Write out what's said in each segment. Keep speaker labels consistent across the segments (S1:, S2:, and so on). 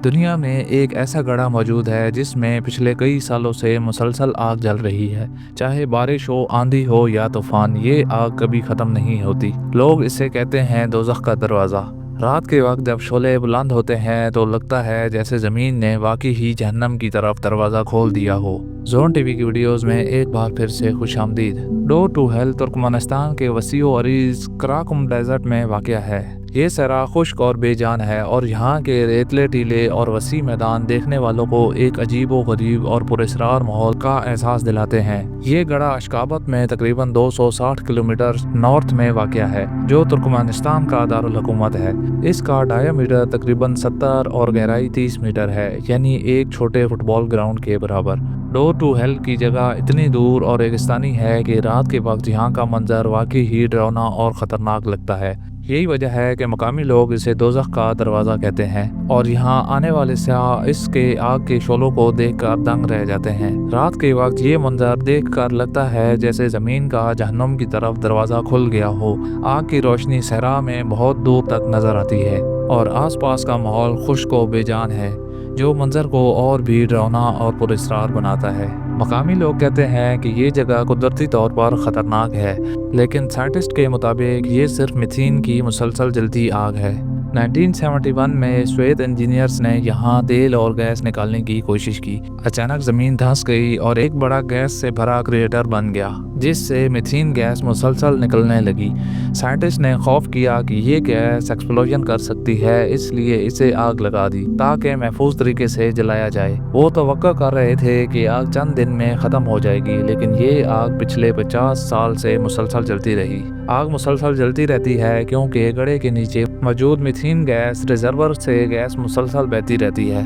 S1: दुनिया में एक ऐसा गड्ढा मौजूद है जिसमें पिछले कई सालों से मुसलसल आग जल रही है। चाहे बारिश हो, आंधी हो या तूफान, ये आग कभी ख़त्म नहीं होती। लोग इसे कहते हैं दोज़ख का दरवाज़ा। रात के वक्त जब शोले बुलंद होते हैं तो लगता है जैसे ज़मीन ने वाकई ही जहन्नम की तरफ दरवाज़ा खोल दिया हो। जोन टीवी की वीडियोस में एक बार फिर से खुशामदीद। डोर टू हेल तुर्कमेनिस्तान के वसीओ अरीज कराकुम डेजर्ट में वाक़या है। ये सहरा खुश्क और बेजान है और यहाँ के रेतले टीले और वसी मैदान देखने वालों को एक अजीबो गरीब और पुरस्कार माहौल का एहसास दिलाते हैं। ये गड्ढा अशकाबत में तकरीबन 260 किलोमीटर नॉर्थ में वाक़या है, जो तुर्कमेनिस्तान का दारुल हुकूमत है। इसका डायामीटर तकरीबन 70 और गहराई 30 मीटर है, यानी एक छोटे फुटबॉल ग्राउंड के बराबर। डोर टू हेल की जगह इतनी दूर और रेगिस्तानी है कि रात के वक्त यहाँ का मंजर वाकई ही डरावना और ख़तरनाक लगता है। यही वजह है कि मकामी लोग इसे दोज़ख का दरवाज़ा कहते हैं और यहाँ आने वाले सयाह इसके आग के शोलों को देखकर दंग रह जाते हैं। रात के वक्त ये मंजर देखकर लगता है जैसे ज़मीन का जहन्नुम की तरफ दरवाज़ा खुल गया हो। आग की रोशनी सहरा में बहुत दूर तक नज़र आती है और आसपास का माहौल खुश्क व बेजान है, जो मंजर को और भी डरावना और पुरस्कार बनाता है। मकामी लोग कहते हैं कि ये जगह कुदरती तौर पर ख़तरनाक है, लेकिन साइंटिस्ट के मुताबिक ये सिर्फ मीथेन की मुसलसल जलती आग है। 1971 में स्वेत इंजीनियर्स ने यहाँ तेल और गैस निकालने की कोशिश की। अचानक ज़मीन धंस गई और एक बड़ा गैस से भरा क्रिएटर बन गया, जिससे मीथेन गैस मुसलसल निकलने लगी। साइंटिस्ट ने खौफ किया कि ये गैस एक्सप्लोजन कर सकती है, इसलिए इसे आग लगा दी ताकि महफूज तरीके से जलाया जाए। वो तवक्को कर रहे थे कि आग चंद दिन में ख़त्म हो जाएगी, लेकिन ये आग पिछले 50 साल से मुसलसल जलती रही। आग मुसलसल जलती रहती है क्योंकि गड्ढे के नीचे मौजूद मीथेन गैस रिजर्वर से गैस मुसलसल बहती रहती है।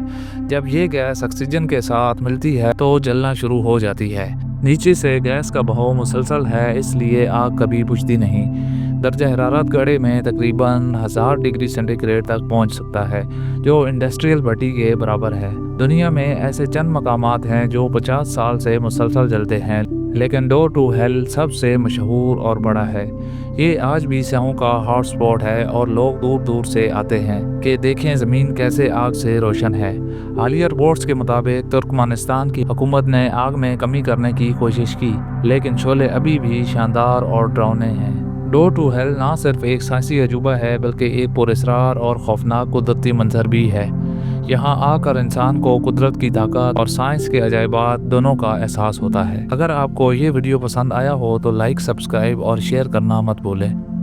S1: जब ये गैस ऑक्सीजन के साथ मिलती है तो जलना शुरू हो जाती है। नीचे से गैस का बहाव मुसलसल है, इसलिए आग कभी बुझती नहीं। दर्जा हरारत गड्ढे में तकरीबन 1000 डिग्री सेंटीग्रेड तक पहुंच सकता है, जो इंडस्ट्रियल भट्टी के बराबर है। दुनिया में ऐसे चंद मकामात हैं जो 50 साल से मुसलसल जलते हैं, लेकिन डोर टू हेल सबसे मशहूर और बड़ा है। ये आज भी सयाहों का हॉट स्पॉट है और लोग दूर दूर से आते हैं कि देखें ज़मीन कैसे आग से रोशन है। हालिया रिपोर्ट्स के मुताबिक तुर्कमेनिस्तान की हुकूमत ने आग में कमी करने की कोशिश की, लेकिन शोले अभी भी शानदार और डरावने हैं। डोर टू हेल ना सिर्फ एक साइंसी अजूबा है, बल्कि एक पुरस्कार और खौफनाक कुदरती मंजर भी है। यहाँ आकर इंसान को कुदरत की ताकत और साइंस के अजायबात दोनों का एहसास होता है। अगर आपको ये वीडियो पसंद आया हो तो लाइक, सब्सक्राइब और शेयर करना मत भूलें।